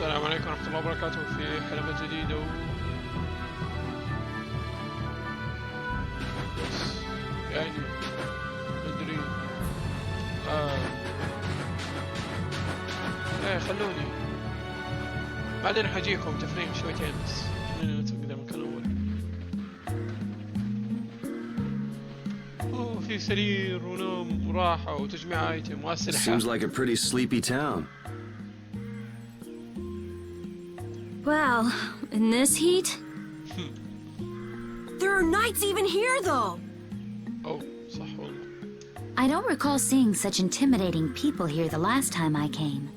السلام عليكم ورحمة الله وبركاته في حلقة جديدة بس يعني مدري ايه خلوني بعدين حجيكم تفريم شويتين بس خلينا نتقدم من الأول. اوه في سرير ونوم وراحة وتجميع ايتم واسلحة. Seems like a pretty sleepy town. Well, in this heat? There are knights even here, though! Oh, صح والله. I don't recall seeing such intimidating people here the last time I came.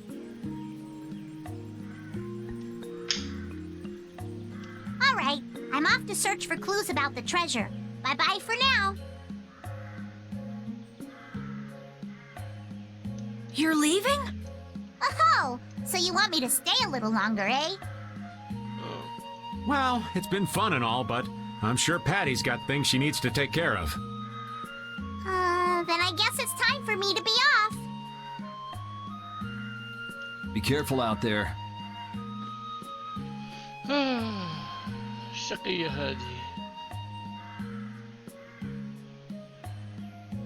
All right, I'm off to search for clues about the treasure. Bye-bye for now. You're leaving? Oh, so you want me to stay a little longer, eh? Well, it's been fun and all, but I'm sure Patty's got things she needs to take care of. Then I guess it's time for me to be off. Be careful out there. الشقية هذه.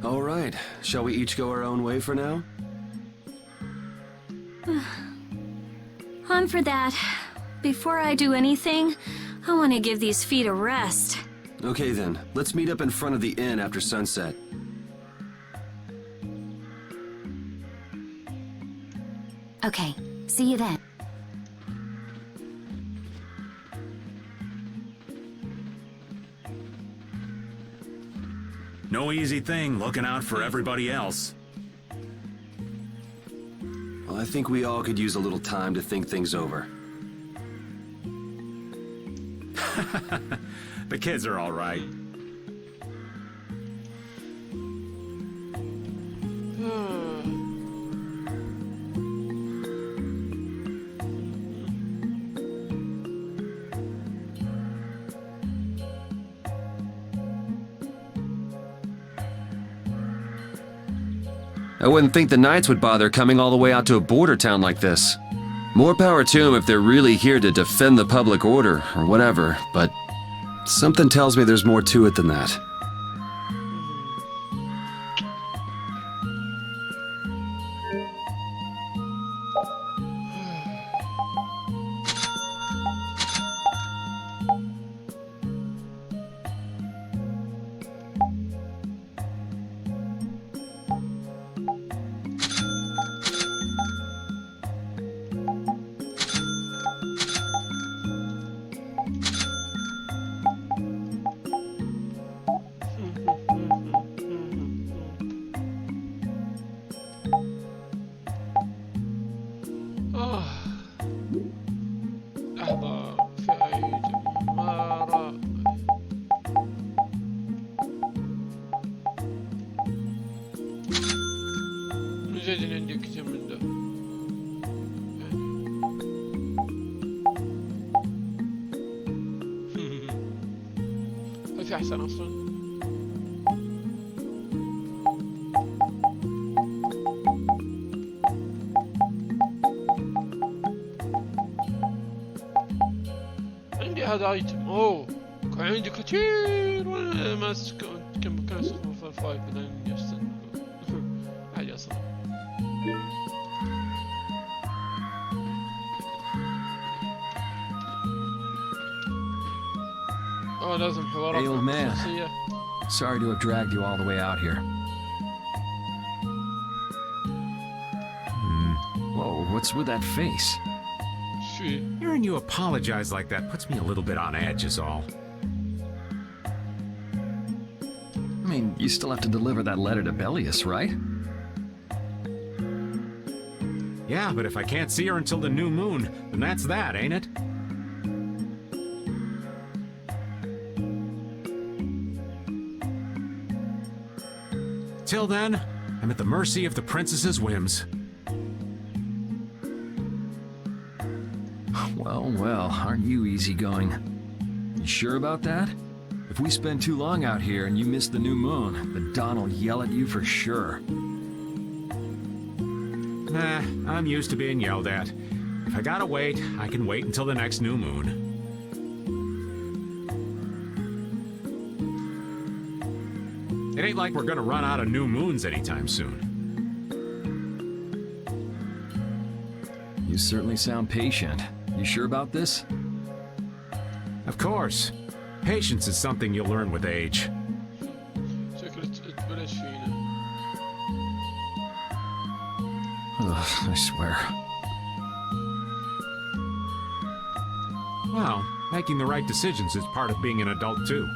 All right, shall we each go our own way for now? On for that. Before I do anything, I want to give these feet a rest. Okay then, let's meet up in front of the inn after sunset. Okay, see you then. No easy thing looking out for everybody else. Well, I think we all could use a little time to think things over. The kids are all right. I wouldn't think the Knights would bother coming all the way out to a border town like this. More power to them if they're really here to defend the public order or whatever, but something tells me there's more to it than that. اتحسن اصلا. عندي هذا ايتم. اوه كان عندي كثير وانا ماسك كم كان استخدمه في الفايف بعدين يستن عادي اصلا. لازم حوارات. Hey old man, sorry to have dragged you all the way out here. Whoa, what's with that face? Hearing you apologize like that puts me a little bit on edge is all. I mean, you still have to deliver that letter to Bellius, right? Yeah, but if I can't see her until the new moon, then that's that, ain't it? Till then, I'm at the mercy of the princess's whims. Well, well, aren't you easygoing? You sure about that? If we spend too long out here and you miss the new moon, then Don will yell at you for sure. Nah, I'm used to being yelled at. If I gotta wait, I can wait until the next new moon. It ain't like we're gonna run out of new moons anytime soon. You certainly sound patient. You sure about this? Of course. Patience is something you'll learn with age. شكله تبلش فينا. Ugh, I swear. Well, making the right decisions is part of being an adult too.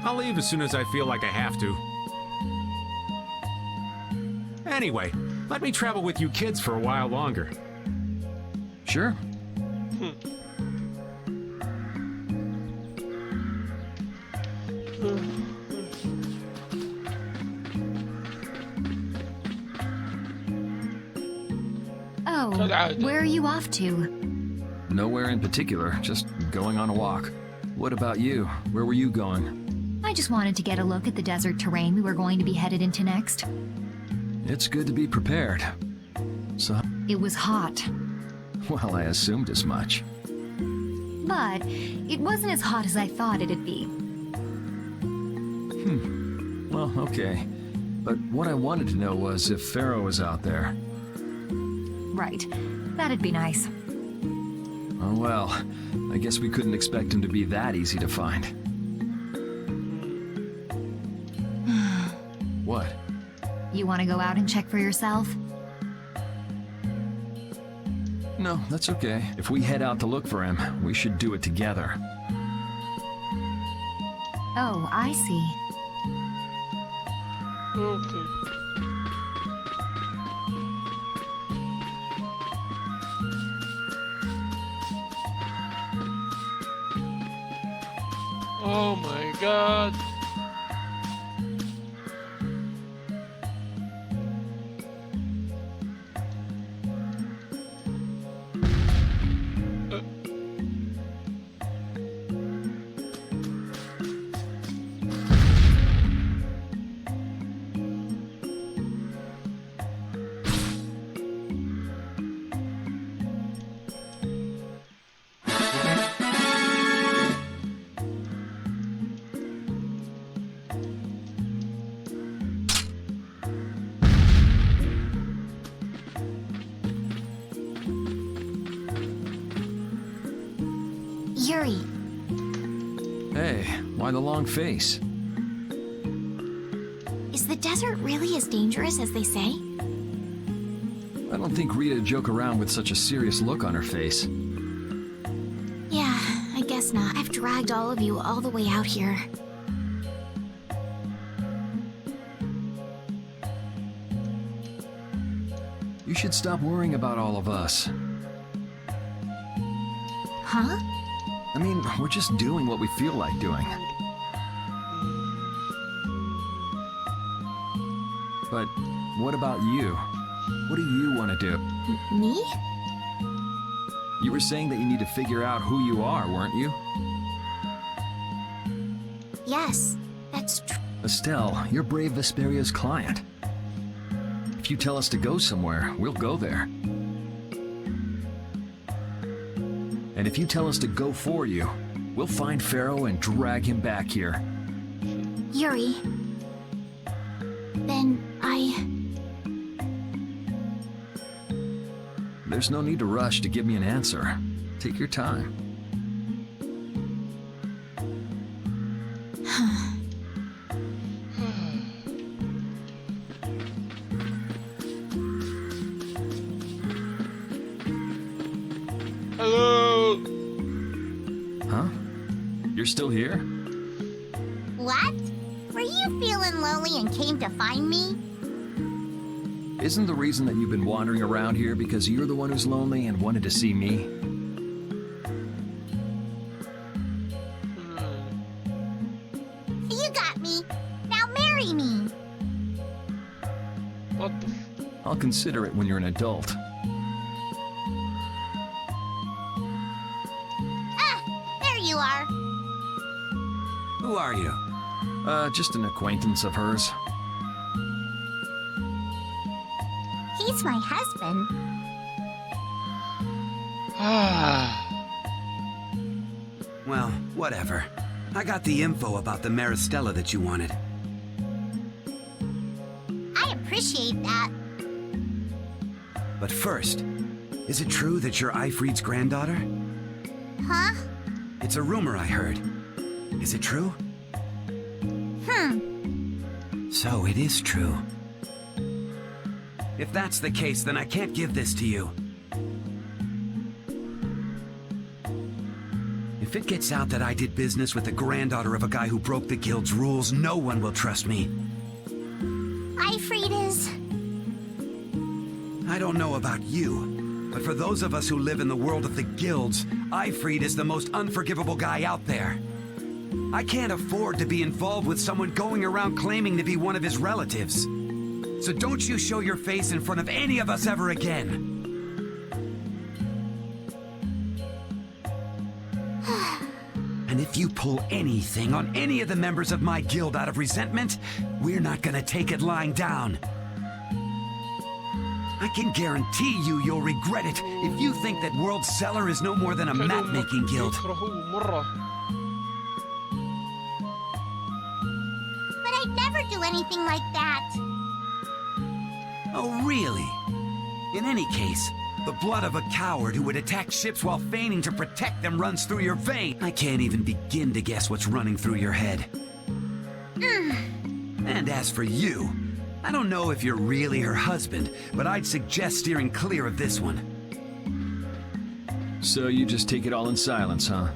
I'll leave as soon as I feel like I have to. Anyway, let me travel with you kids for a while longer. Sure. Oh, كالعادة. where are you off to? Nowhere in particular, just going on a walk. What about you? Where were you going? I just wanted to get a look at the desert terrain we were going to be headed into next. It's good to be prepared. So, It was hot, well, I assumed as much. but it wasn't as hot as I thought it'd be. Well, okay. But what I wanted to know was if Phaeroh was out there. Right. That'd be nice. Oh well, I guess we couldn't expect him to be that easy to find. What? You want to go out and check for yourself? No, that's okay. If we head out to look for him, we should do it together. Oh, I see. اوكي. Oh my god. Yuri, Hey, why the long face? is the desert really as dangerous as they say? I don't think Rita joke around with such a serious look on her face. Yeah, I guess not. I've dragged all of you all the way out here. You should stop worrying about all of us. Huh? I mean, we're just doing what we feel like doing. But what about you? What do you want to do? Me? You were saying that you need to figure out who you are, weren't you? Yes, that's true. Estelle, you're Brave Vesperia's client. If you tell us to go somewhere, we'll go there. And if you tell us to go for you, we'll find Phaeroh and drag him back here. Yuri. Then There's no need to rush to give me an answer. Take your time. Hello. Huh? You're still here? What? Were you feeling lonely and came to find me? Isn't the reason that you've been wandering around here because you're the one who's lonely and wanted to see me? You got me. Now marry me. What the I'll consider it when you're an adult. There you are. Who are you? Just an acquaintance of hers. He's my husband. Well, whatever. I got the info about the Maristella that you wanted. I appreciate that. But first, is it true that you're Eifried's granddaughter? Huh? It's a rumor I heard. Is it true? So it is true. If that's the case, then I can't give this to you. If it gets out that I did business with the granddaughter of a guy who broke the guild's rules, no one will trust me. Eifried is... I don't know about you, but for those of us who live in the world of the guilds, Eifried is the most unforgivable guy out there. I can't afford to be involved with someone going around claiming to be one of his relatives. So don't you show your face in front of any of us ever again. And if you pull anything on any of the members of my guild out of resentment, we're not gonna take it lying down. I can guarantee you'll regret it if you think that World Cellar is no more than a map-making guild. But I'd never do anything like that. Oh, really? In any case, the blood of a coward who would attack ships while feigning to protect them runs through your veins. I can't even begin to guess what's running through your head. And as for you, I don't know if you're really her husband, but I'd suggest steering clear of this one. So you just take it all in silence, huh?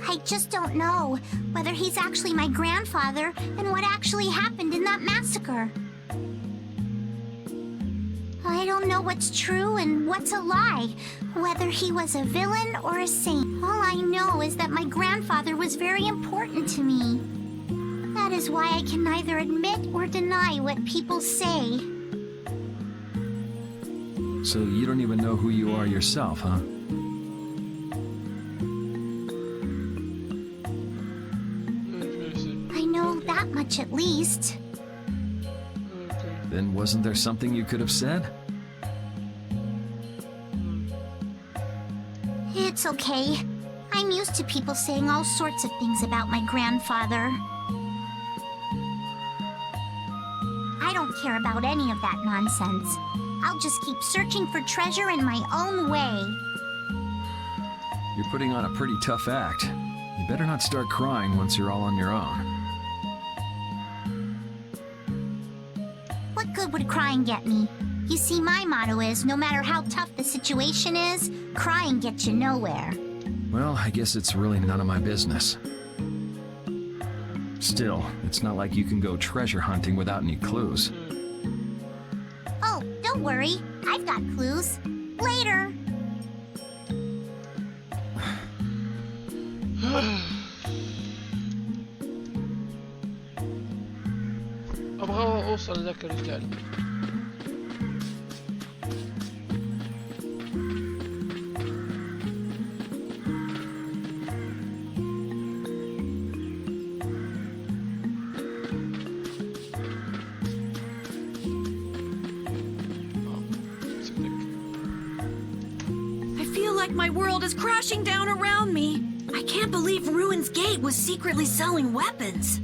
I just don't know whether he's actually my grandfather and what actually happened in that massacre. I don't know what's true and what's a lie, whether he was a villain or a saint. All I know is that my grandfather was very important to me. That is why I can neither admit or deny what people say. So you don't even know who you are yourself, huh? I know that much at least. Then wasn't there something you could have said? It's okay. I'm used to people saying all sorts of things about my grandfather. I don't care about any of that nonsense. I'll just keep searching for treasure in my own way. You're putting on a pretty tough act. You better not start crying once you're all on your own. What good would crying get me? You see, my motto is, no matter how tough the situation is, crying gets you nowhere. Well, I guess it's really none of my business. Still, it's not like you can go treasure hunting without any clues. Oh, don't worry. I've got clues. Later. ابغى اوصل لذاك الرجال. I feel like my world is crashing down around me. I can't believe Ruin's Gate was secretly selling weapons.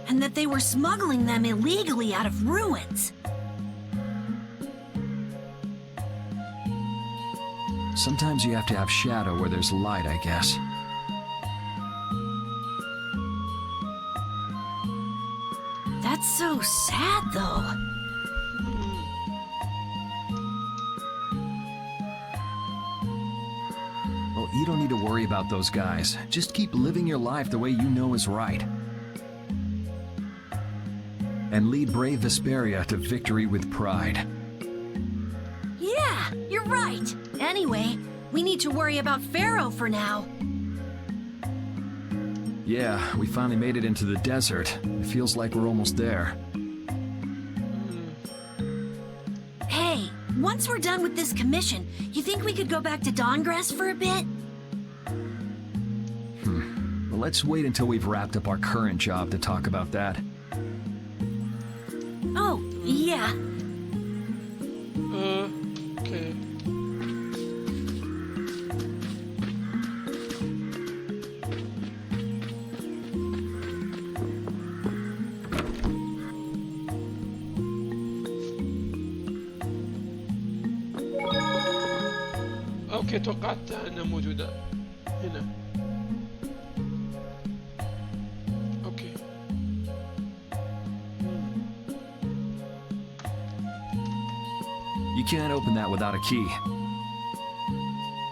And that they were smuggling them illegally out of ruins. Sometimes you have to have shadow where there's light, I guess. That's so sad, though. Well, you don't need to worry about those guys. Just keep living your life the way you know is right. And lead brave Vesperia to victory with pride. Yeah, you're right. Anyway, we need to worry about Phaeroh for now. Yeah, we finally made it into the desert. It feels like we're almost there. Hey, once we're done with this commission, you think we could go back to Dawngrass for a bit? But let's wait until we've wrapped up our current job to talk about that. Oh, yeah. Okay. اوكي توقعت انها موجودة هنا. اوكي. You can't open that without a key.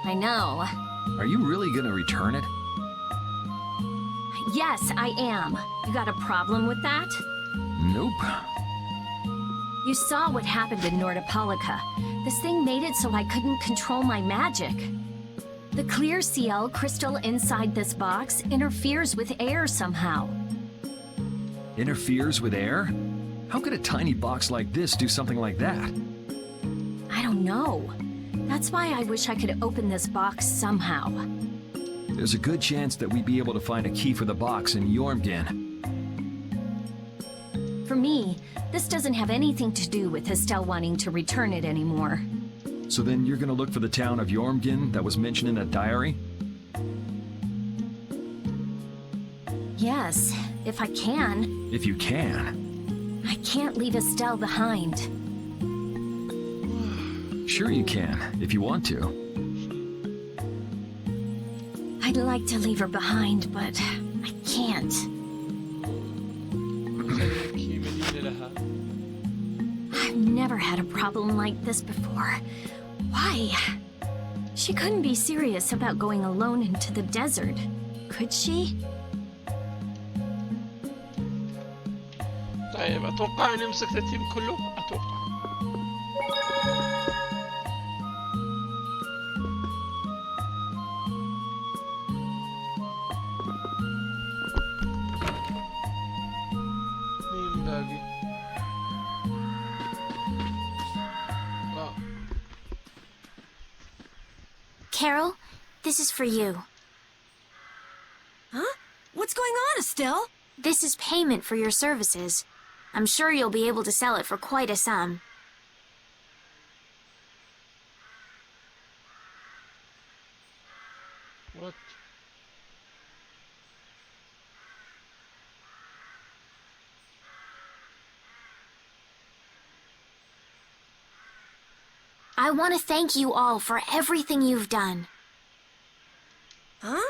I know. Are you really gonna return it? Yes, I am. You got a problem with that? Nope. You saw what happened in Nordopolica. This thing made it so I couldn't control my magic. The clear CL crystal inside this box interferes with air somehow. Interferes with air? How could a tiny box like this do something like that? I don't know. That's why I wish I could open this box somehow. There's a good chance that we'd be able to find a key for the box in Jormungand. For me, this doesn't have anything to do with Estelle wanting to return it anymore. So then you're gonna look for the town of Jormungand that was mentioned in that diary? Yes, if I can. If you can. I can't leave Estelle behind. Sure you can, if you want to. I'd like to leave her behind, but I can't. I've never had a problem like this before. Why? She couldn't be serious about going alone into the desert, could she? طيب اتوقع اني مسكت التيم كله اتوقع. مين باقي؟ Carol, this is for you. Huh? What's going on, Estelle? This is payment for your services. I'm sure you'll be able to sell it for quite a sum. What? I want to thank you all for everything you've done. Huh?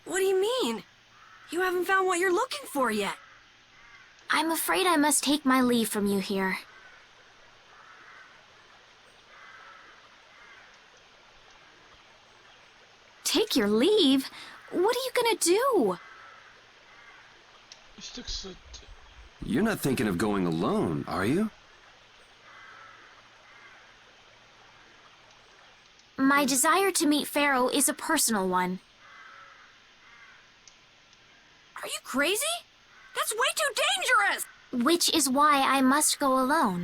What do you mean? You haven't found what you're looking for yet. I'm afraid I must take my leave from you here. Take your leave? What are you gonna do? ايش تقصد؟ You're not thinking of going alone, are you? My desire to meet Phaeroh is a personal one. Are you crazy? That's way too dangerous! Which is why I must go alone.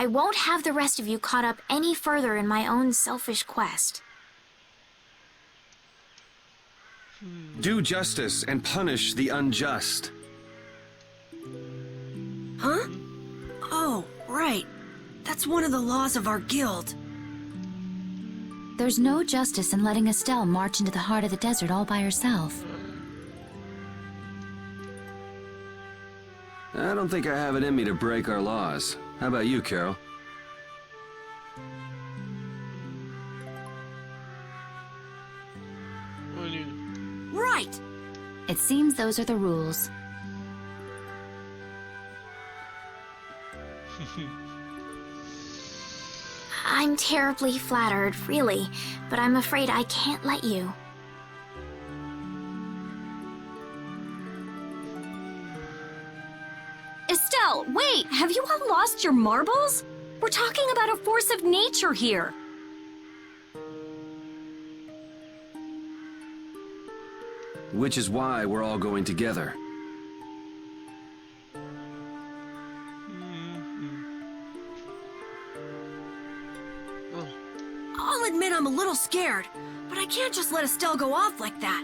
I won't have the rest of you caught up any further in my own selfish quest. Do justice and punish the unjust. Huh? Oh, right. That's one of the laws of our guild. There's no justice in letting Estelle march into the heart of the desert all by herself. I don't think I have it in me to break our laws. How about you, Carol? Right! It seems those are the rules. I'm terribly flattered, really, but I'm afraid I can't let you. Estelle, wait! Have you all lost your marbles? We're talking about a force of nature here. Which is why we're all going together. I'll admit I'm a little scared, But I can't just let Estelle go off like that.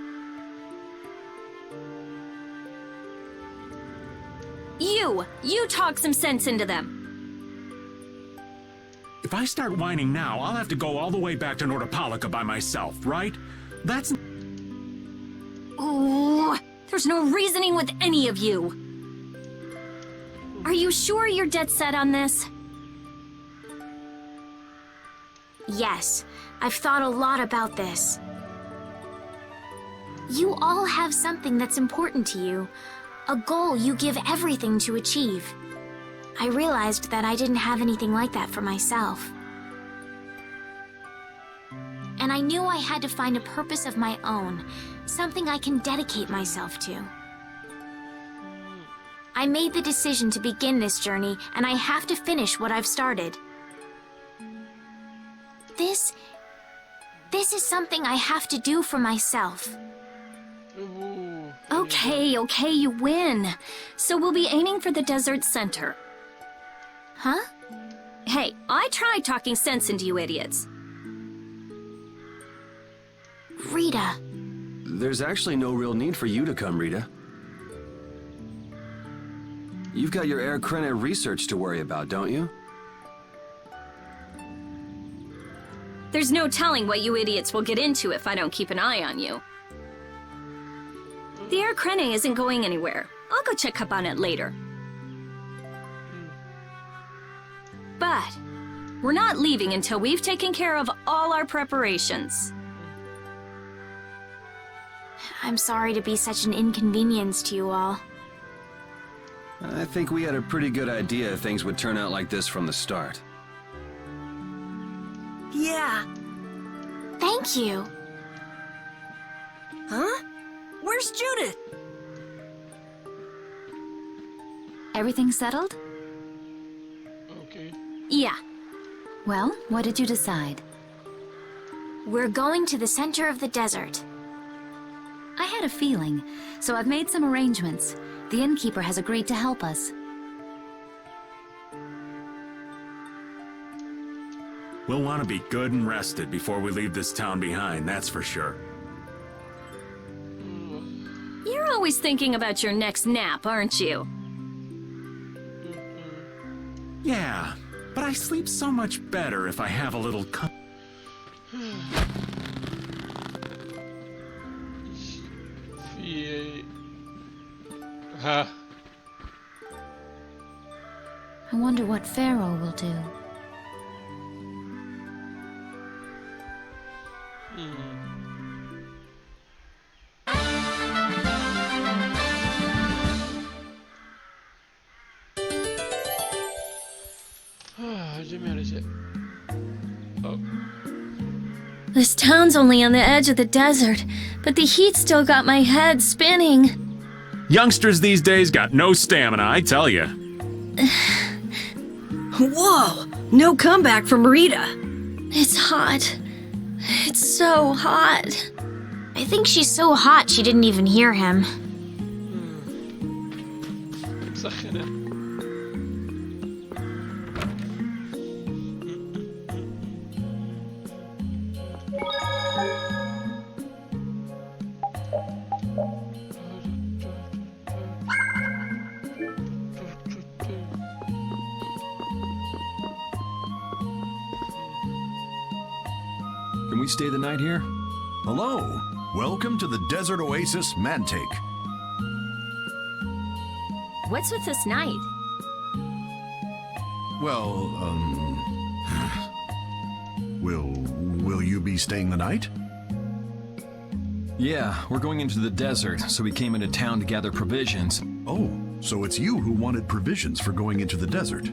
You talk some sense into them. If I start whining now, I'll have to go all the way back to Nordopolica by myself, right? That's... Ooh, there's no reasoning with any of you. Are you sure you're dead set on this? Yes, I've thought a lot about this. You all have something that's important to you. A goal you give everything to achieve. I realized that I didn't have anything like that for myself. And I knew I had to find a purpose of my own, something I can dedicate myself to. I made the decision to begin this journey, and I have to finish what I've started. This is something I have to do for myself. Okay, you win. So we'll be aiming for the desert center. Huh? Hey, I tried talking sense into you idiots. Rita. There's actually no real need for you to come, Rita. You've got your Air Krena research to worry about, don't you? There's no telling what you idiots will get into if I don't keep an eye on you. The Air Krena isn't going anywhere. I'll go check up on it later. But we're not leaving until we've taken care of all our preparations. I'm sorry to be such an inconvenience to you all. I think we had a pretty good idea things would turn out like this from the start. Yeah. Thank you. Huh? Where's Judith? Everything settled? Okay. Yeah, Well, what did you decide? We're going to the center of the desert. I had a feeling, so I've made some arrangements. The innkeeper has agreed to help us. We'll want to be good and rested before we leave this town behind, that's for sure. you're always thinking about your next nap, aren't you? Yeah, but I sleep so much better if I have a little ها I wonder what Phaeroh will do. جميع الأشياء. Oh. This town's only on the edge of the desert, but the heat still got my head spinning. Youngsters these days got no stamina, I tell you. Whoa! No comeback from Rita. It's hot. It's so hot. I think she's so hot she didn't even hear him. مسخنة. Can we stay the night here? Hello. Welcome to the Desert Oasis Mantake. What's with this night? Well, will you be staying the night? Yeah, we're going into the desert, so we came into town to gather provisions. Oh, so it's you who wanted provisions for going into the desert.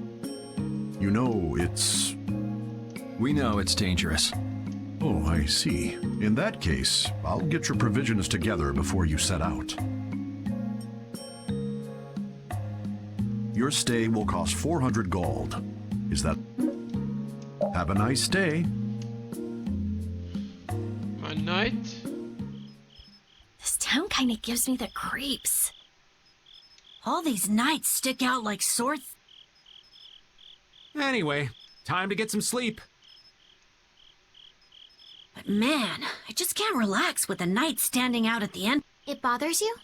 You know, it's... We know it's dangerous. Oh, I see. In that case, I'll get your provisions together before you set out. Your stay will cost 400 gold. Is that... Have a nice day. مع النايت. This town kind of gives me the creeps. All these nights stick out like sore Anyway, time to get some sleep. But man, I just can't relax with the knight standing out at the end. It bothers you?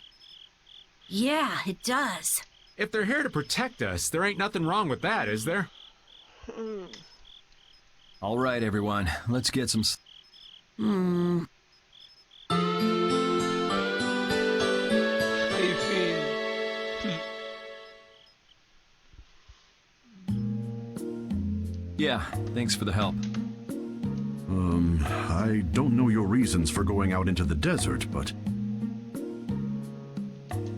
Yeah, it does. If they're here to protect us, there ain't nothing wrong with that, is there? All right, everyone, let's get some. خايفين. Yeah, thanks for the help. I don't know your reasons for going out into the desert, but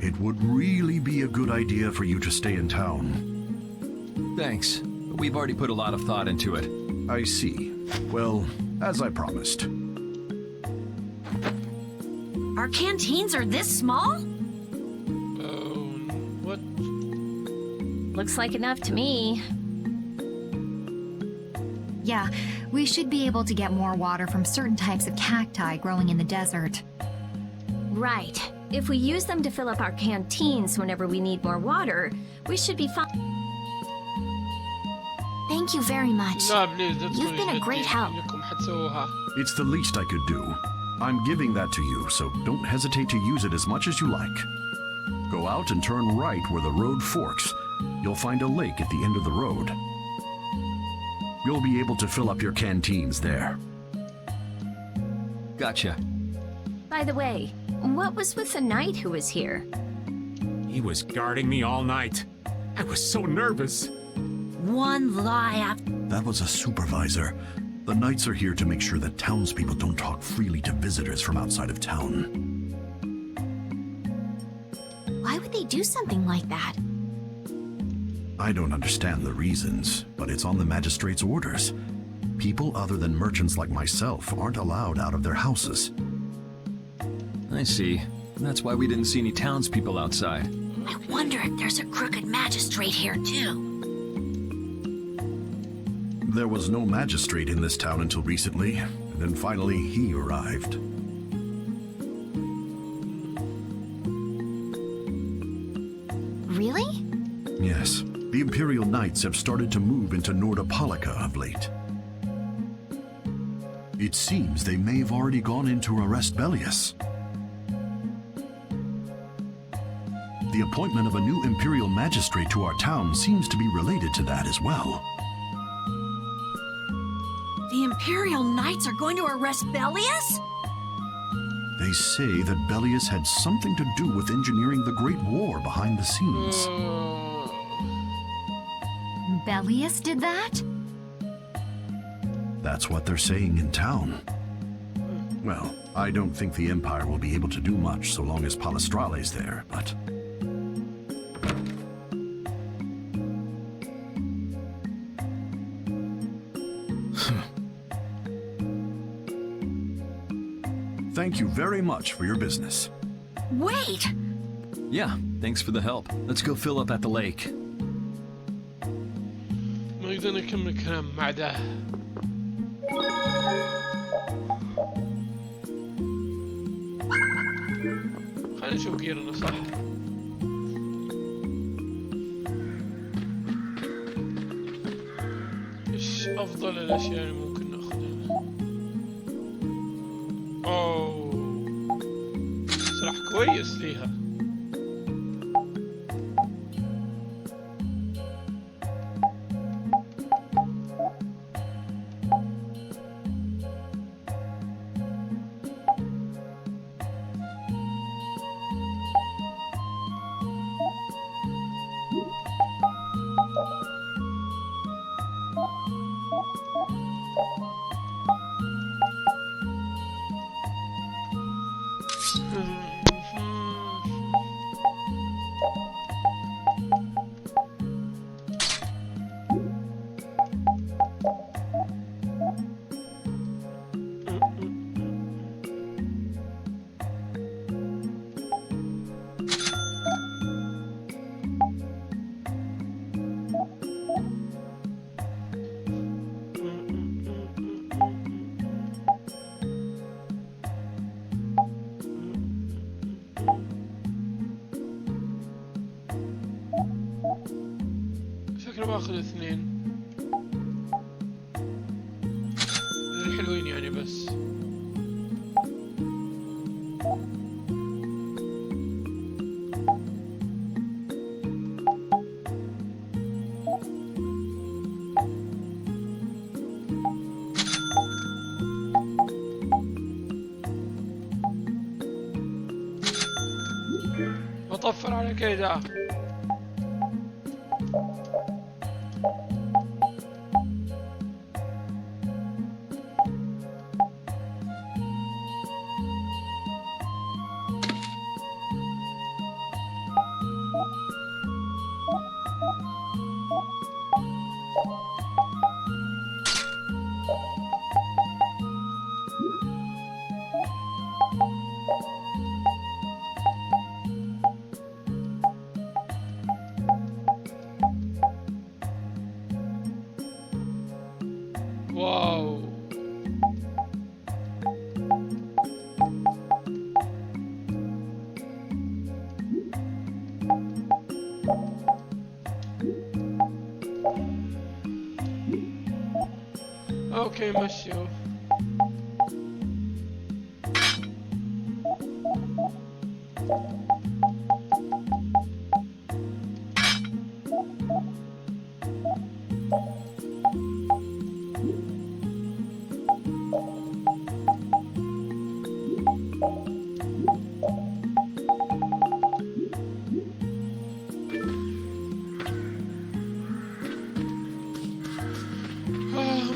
it would really be a good idea for you to stay in town. Thanks. We've already put a lot of thought into it. I see. Well, as I promised. Our canteens are this small? Oh, what? Looks like enough to me. Yeah, we should be able to get more water from certain types of cacti growing in the desert. Right. If we use them to fill up our canteens whenever we need more water, we should be fine. Thank you very much. لا بليز لا You've been a great help. انكم حتسووها. It's the least I could do. I'm giving that to you, so don't hesitate to use it as much as you like. Go out and turn right where the road forks. You'll find a lake at the end of the road. You'll be able to fill up your canteens there. Gotcha. By the way, what was with the knight who was here? He was guarding me all night. I was so nervous. One lie after. That was a supervisor. The knights are here to make sure that townspeople don't talk freely to visitors from outside of town. Why would they do something like that? I don't understand the reasons, but it's on the magistrate's orders. People other than merchants like myself aren't allowed out of their houses. I see. That's why we didn't see any townspeople outside. I wonder if there's a crooked magistrate here too. There was no magistrate in this town until recently, and then finally he arrived. Really? Yes, the Imperial Knights have started to move into Nordopolica of late. It seems they may have already gone in to arrest Bellius. The appointment of a new Imperial Magistrate to our town seems to be related to that as well. The Imperial Knights are going to arrest Bellius? They say that Bellius had something to do with engineering the Great War behind the scenes. Bellius did that? That's what they're saying in town. Well, I don't think the Empire will be able to do much so long as Palestrale's there, but... Thank you very much for your business. Wait! Yeah, thanks for the help. Let's go fill up at the lake. ما نقدر نكمل كلام مع ده. خلينا نشوف جيرنا صح. ايش افضل الاشياء اللي ممكن ناخذها؟ اوه سلاح كويس ليها. شكله باخذ 2 الحلوين يعني بس. طفر على كده. واو. اوكي مشيوا.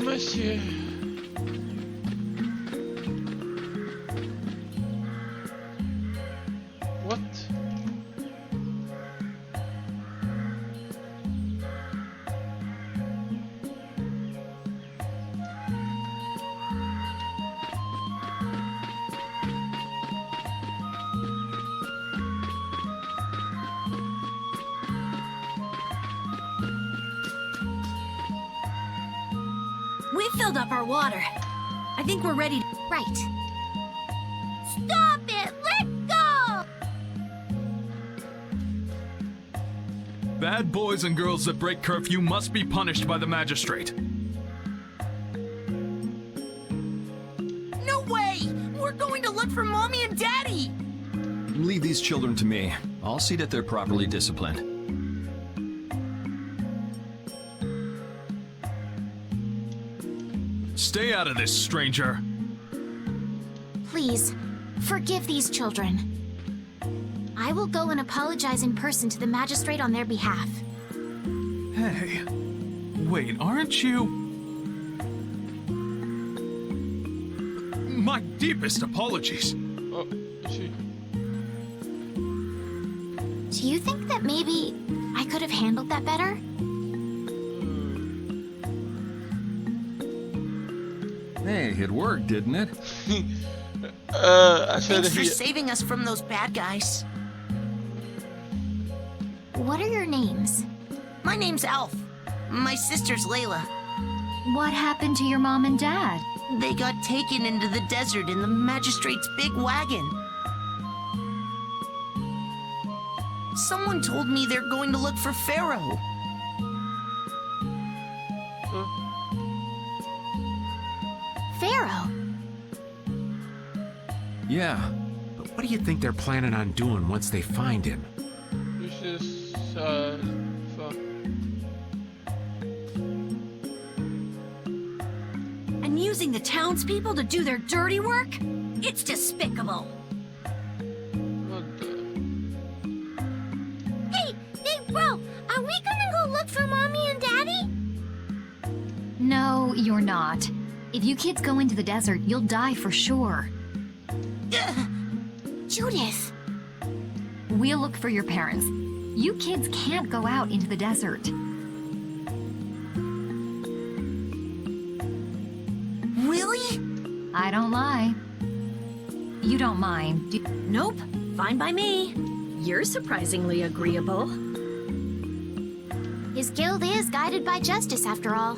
ماشي. What? We filled up our water. I think we're ready to... Right. Stop it! Let go! Bad boys and girls that break curfew must be punished by the magistrate. No way! We're going to look for Mommy and Daddy! Leave these children to me. I'll see that they're properly disciplined. Stay out of this, stranger. Please, forgive these children. I will go and apologize in person to the magistrate on their behalf. Hey, wait, aren't you? My deepest apologies. Oh, she. Do you think that maybe I could have handled that better? Hey, it worked, didn't it? عشان Thanks for هي. saving us from those bad guys. What are your names? My name's Alf. My sister's Layla. What happened to your mom and dad? They got taken into the desert in the magistrate's big wagon. Someone told me they're going to look for Phaeroh. Phaeroh. Yeah. But what do you think they're planning on doing once they find him? This is And using the townspeople to do their dirty work? It's despicable. what the... Hey, bro, are we gonna go look for Mommy and Daddy? No, you're not. If you kids go into the desert, you'll die for sure. Judith. We'll look for your parents. You kids can't go out into the desert. Really? I don't lie. You don't mind, do Nope. Fine by me. You're surprisingly agreeable. His guild is guided by justice, after all.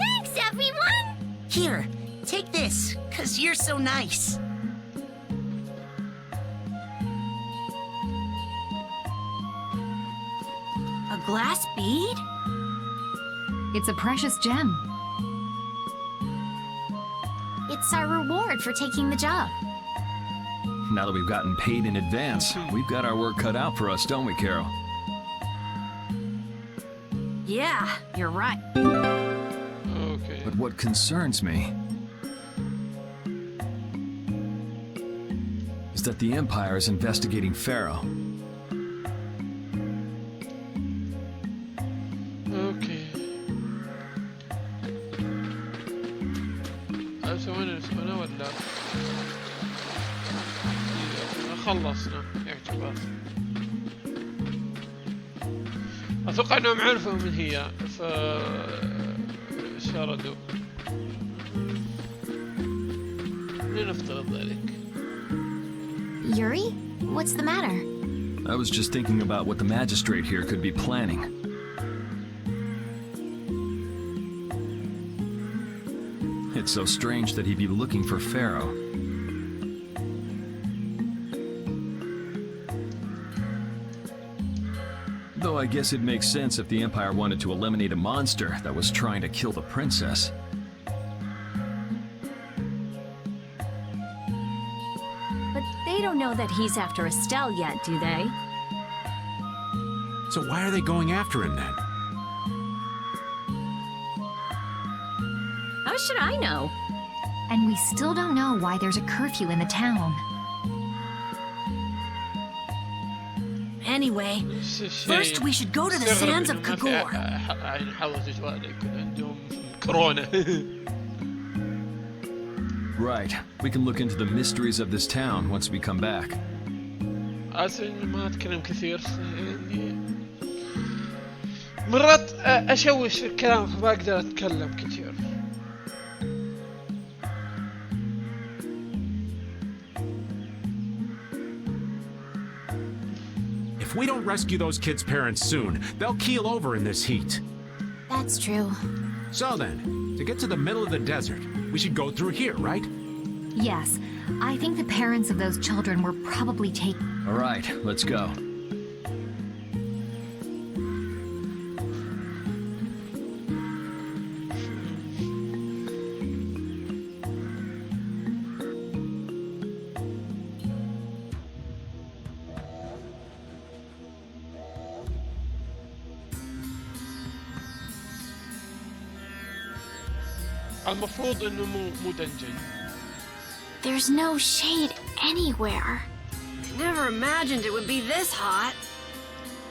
Thanks, everyone! Here, take this, 'cause you're so nice. A glass bead? It's a precious gem. It's our reward for taking the job. Now that we've gotten paid in advance, we've got our work cut out for us, don't we, Carol? Yeah, you're right. Okay. But what concerns me... that the Empire is investigating Phaeroh. اوكي. سوينا ولا خلصنا يعتبر. اتوقع انهم عرفوا من هي فشردوا. لنفترض ذلك. Yuri? What's the matter? I was just thinking about what the magistrate here could be planning. It's so strange that he'd be looking for Phaeroh. Though I guess it makes sense if the Empire wanted to eliminate a monster that was trying to kill the princess. But they don't know that he's after Estelle yet, do they? So why are they going after him then? How should I know? And we still don't know why there's a curfew in the town. Anyway, first we should go to the sands of Kagor. Right. We can look into the mysteries of this town once we come back. ما أتكلم كثير. مرات أشوش في الكلام ما أقدر أتكلم كثير. If we don't rescue those kids' parents soon, they'll keel over in this heat. That's true. So then, to get to the middle of the desert, we should go through here, right? Yes, I think the parents of those children were probably taken. All right, let's go. المفروض إنه مو دنجن. There's no shade anywhere. Never imagined it would be this hot.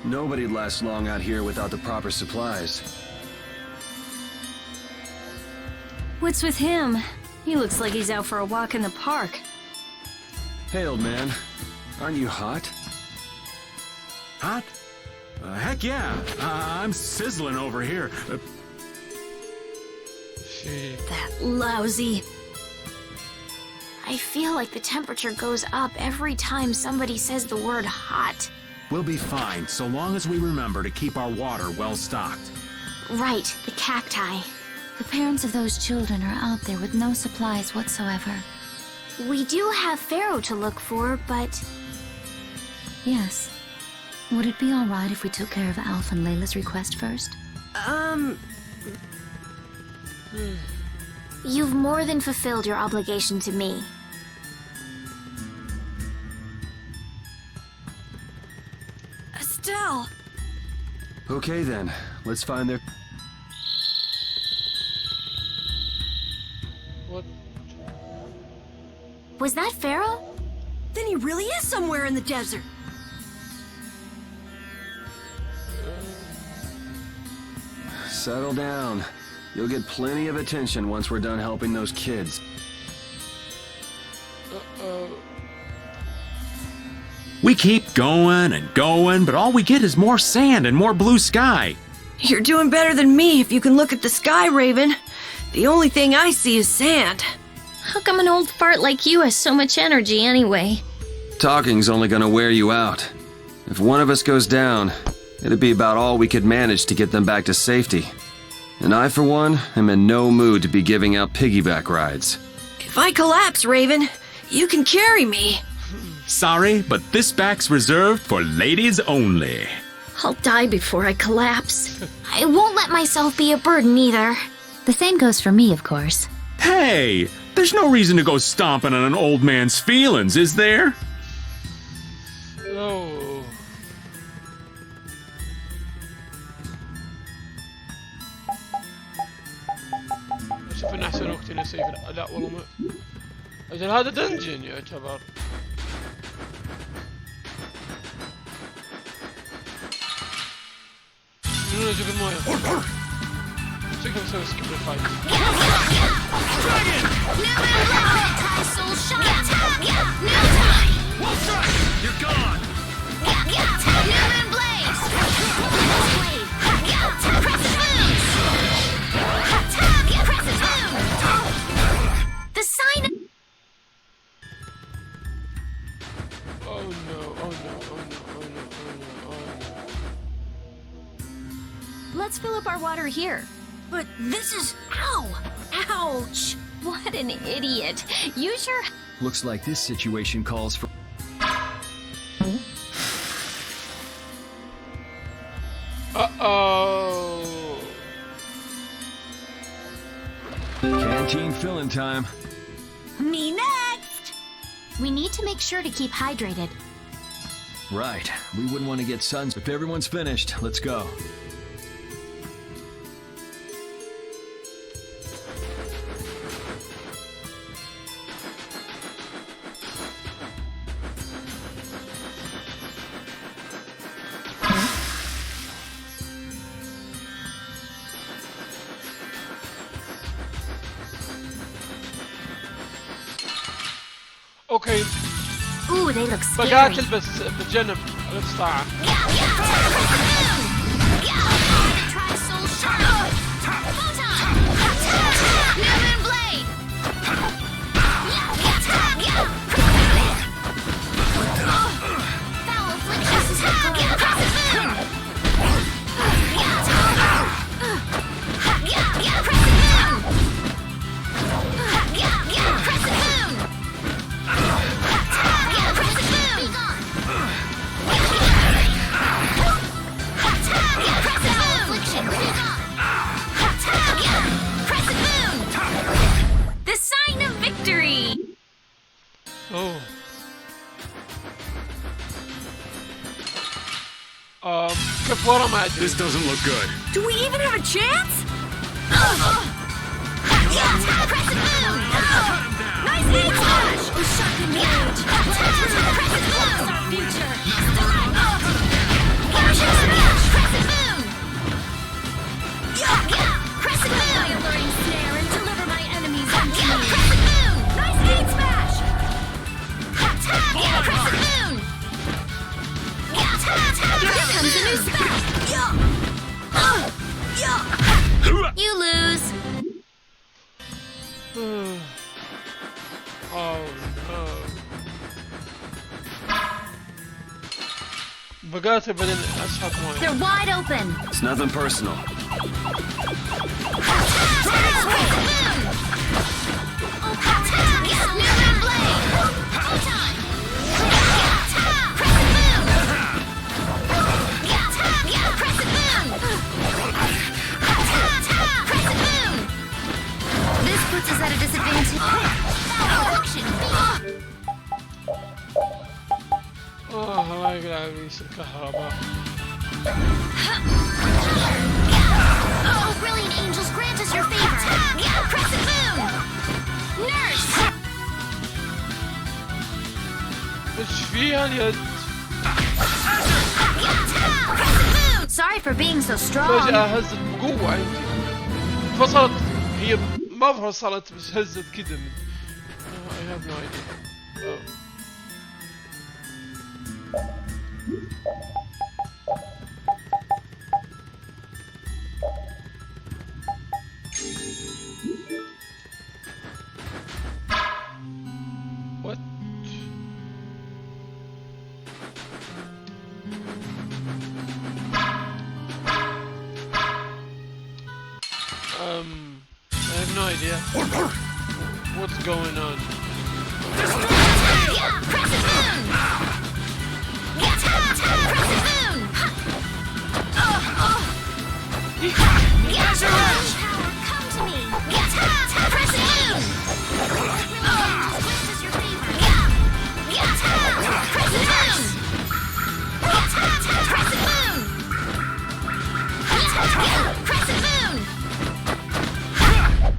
Nobody'd last long out here without the proper supplies. What's with him? He looks like he's out for a walk in the park. Hey, old man. Aren't you hot? Hot? Heck yeah. I'm sizzling over here. That lousy. I feel like the temperature goes up every time somebody says the word hot. We'll be fine, so long as we remember to keep our water well stocked. Right, the cacti. The parents of those children are out there with no supplies whatsoever. We do have Phaeroh to look for, but... Yes. Would it be all right if we took care of Alf and Layla's request first? You've more than fulfilled your obligation to me. Estelle! Okay then, let's find their... What? Was that Phaeroh? Then he really is somewhere in the desert. Settle down. You'll get plenty of attention once we're done helping those kids. We keep going and going, but all we get is more sand and more blue sky. You're doing better than me if you can look at the sky, Raven. The only thing I see is sand. How come an old fart like you has so much energy anyway? Talking's only gonna wear you out. If one of us goes down, it'd be about all we could manage to get them back to safety. And I, for one, am in no mood to be giving out piggyback rides. If I collapse, Raven, you can carry me. Sorry, but this back's reserved for ladies only. I'll die before I collapse. I won't let myself be a burden either. The same goes for me, of course. Hey, there's no reason to go stomping on an old man's feelings, is there? Oh. شوف إن أحسن وقت نسيف. لا والله ما. أجل هذا دنجن يعتبر. شنو نجيب المويه؟ شكله مسوي سكيب للفايت. You're gone! The sign. Oh no, oh no, oh no, oh no, oh no, oh no. Let's fill up our water here. But this is... Ow! Ouch! What an idiot. Use your... Looks like this situation calls for... Uh-oh. Canteen filling time. Me next! We need to make sure to keep hydrated. Right. We wouldn't want to get suns. If everyone's finished, let's go. اوكي Ooh, they look scary. بقاتل بس بتجنب الاستطاعة. The sign of victory. Oh. كيف ورا ما ادري. This doesn't look good. Do we even have a chance? Nice hit, Flash! Shocking rage! Our future! Crescent moon! Crescent moon! My alluring snare and deliver my enemies unto me! Crescent moon! Nice hit, smash! Crescent moon! Here comes a new spell! You lose! Oh no. بقاتل بعدين اسحب مويه. They're wide open. It's nothing personal. This puts us at a disadvantage. الله يقلع عبيس الكهرباء. Oh, brilliant angels, grant us your favor. Crescent moon. Nurse. ايش فيها اليد؟ Sorry for being so strong. فجأة هزت بقوة عندي. فصلت هي ما فصلت بس هزت كده من. I have no idea. Oh. What? I have no idea. What's going on?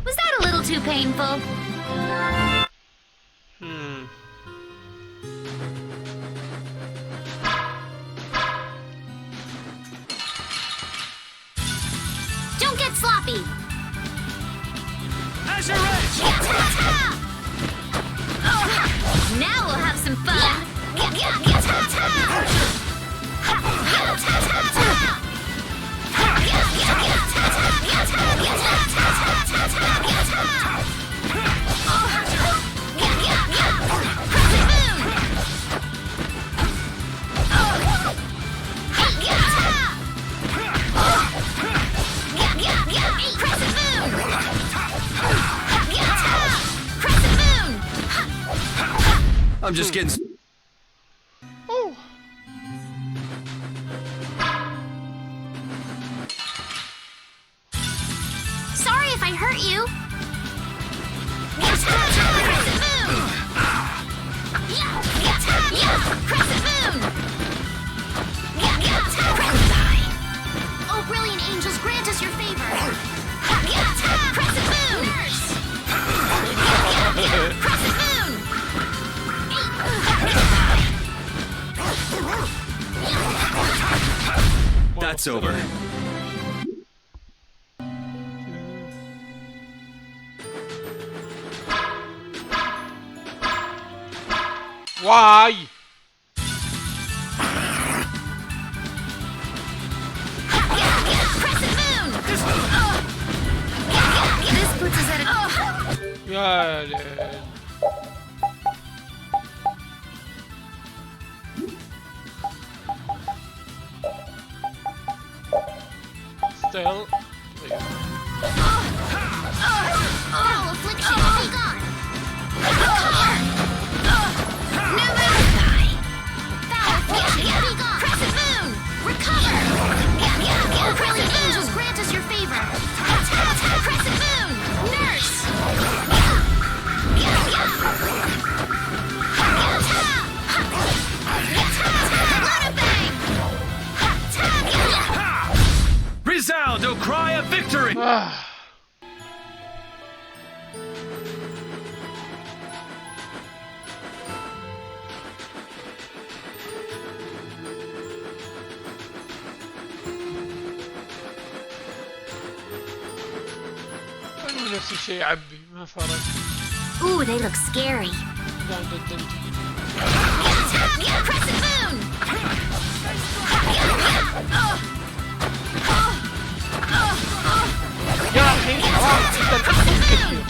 Was that a little too painful? I'm just getting... Oh. Sorry if I hurt you. Oh, brilliant angels, grant us your favor. Crescent moon! Crescent moon! That's over. Why? This puts us at a... يا ليل. Still. Foul affliction, be gone. Crescent moon! Recover! Oh, brilliant angels, grant us your favor! Crescent moon! Nurse! Resound, O cry of victory! نفس الشيء عبي ما فرق. Ooh, they look scary. Crescent moon! يا أخي حرام أنت الأحسن كثير.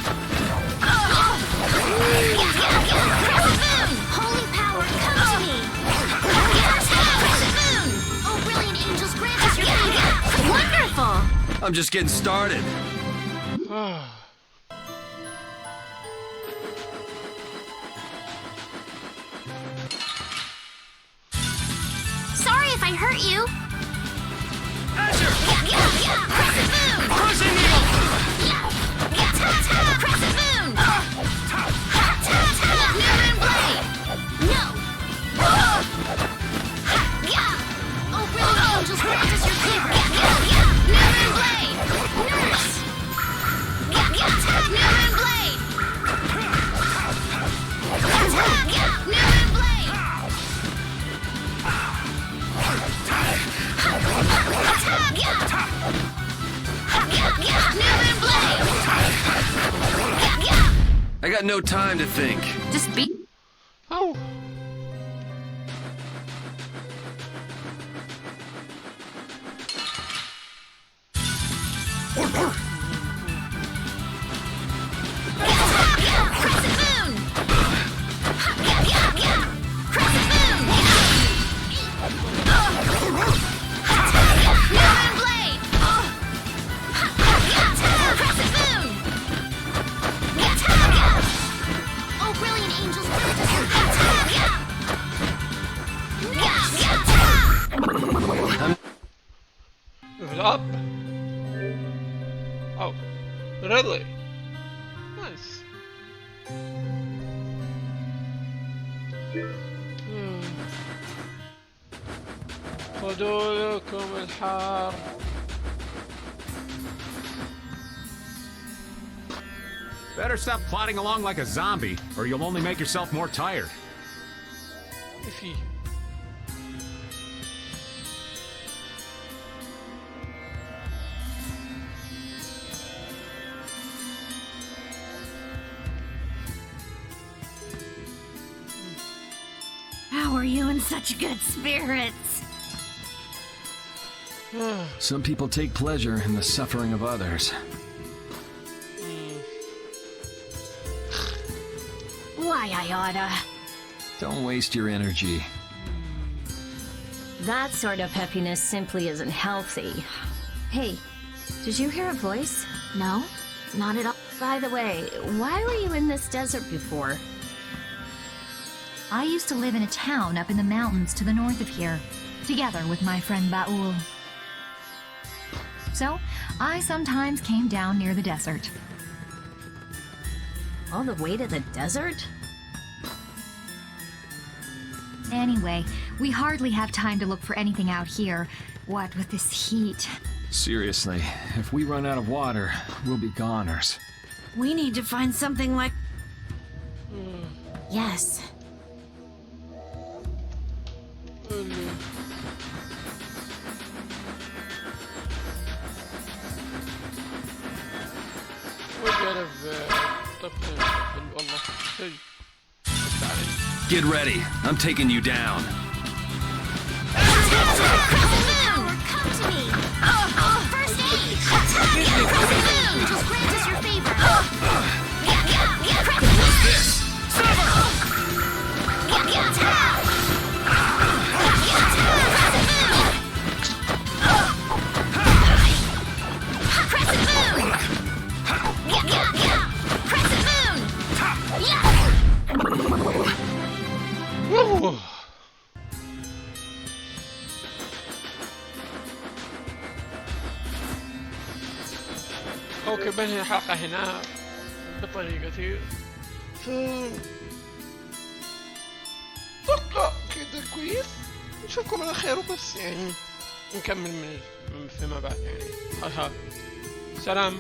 Holy power, come to me! Crescent moon! Oh, brilliant angels, grant us your favor! Wonderful! I'm just getting started. Sorry if I hurt you. Azure! Crescent moon! Crushing needle! Crescent moon! New moon blade! No! Oh, brilliant angels, grant us your favor! New moon blade! Nurse! New moon blade! New moon blade! I got no time to think. Just be... Oh. Up. Oh, really? Nice. خذوا لكم الحار. Better stop plodding along like a zombie, or you'll only make yourself more tired. إفي. How are you in such good spirits? Some people take pleasure in the suffering of others. Why, I oughta. Don't waste your energy. That sort of peppiness simply isn't healthy. Hey, did you hear a voice? No, not at all. By the way, why were you in this desert before? I used to live in a town up in the mountains to the north of here, together with my friend Baul. So, I sometimes came down near the desert. All the way to the desert? Anyway, we hardly have time to look for anything out here, what with this heat. Seriously, if we run out of water, we'll be goners. We need to find something like... Yes. Get ready. I'm taking you down. Come to me! First aid! Just grant us your favor! What's this? اوكي بنهي الحلقة هنا بطريقتي. اتوقع كده كويس. نشوفكم على خير وبس يعني نكمل من فيما بعد يعني. سلام.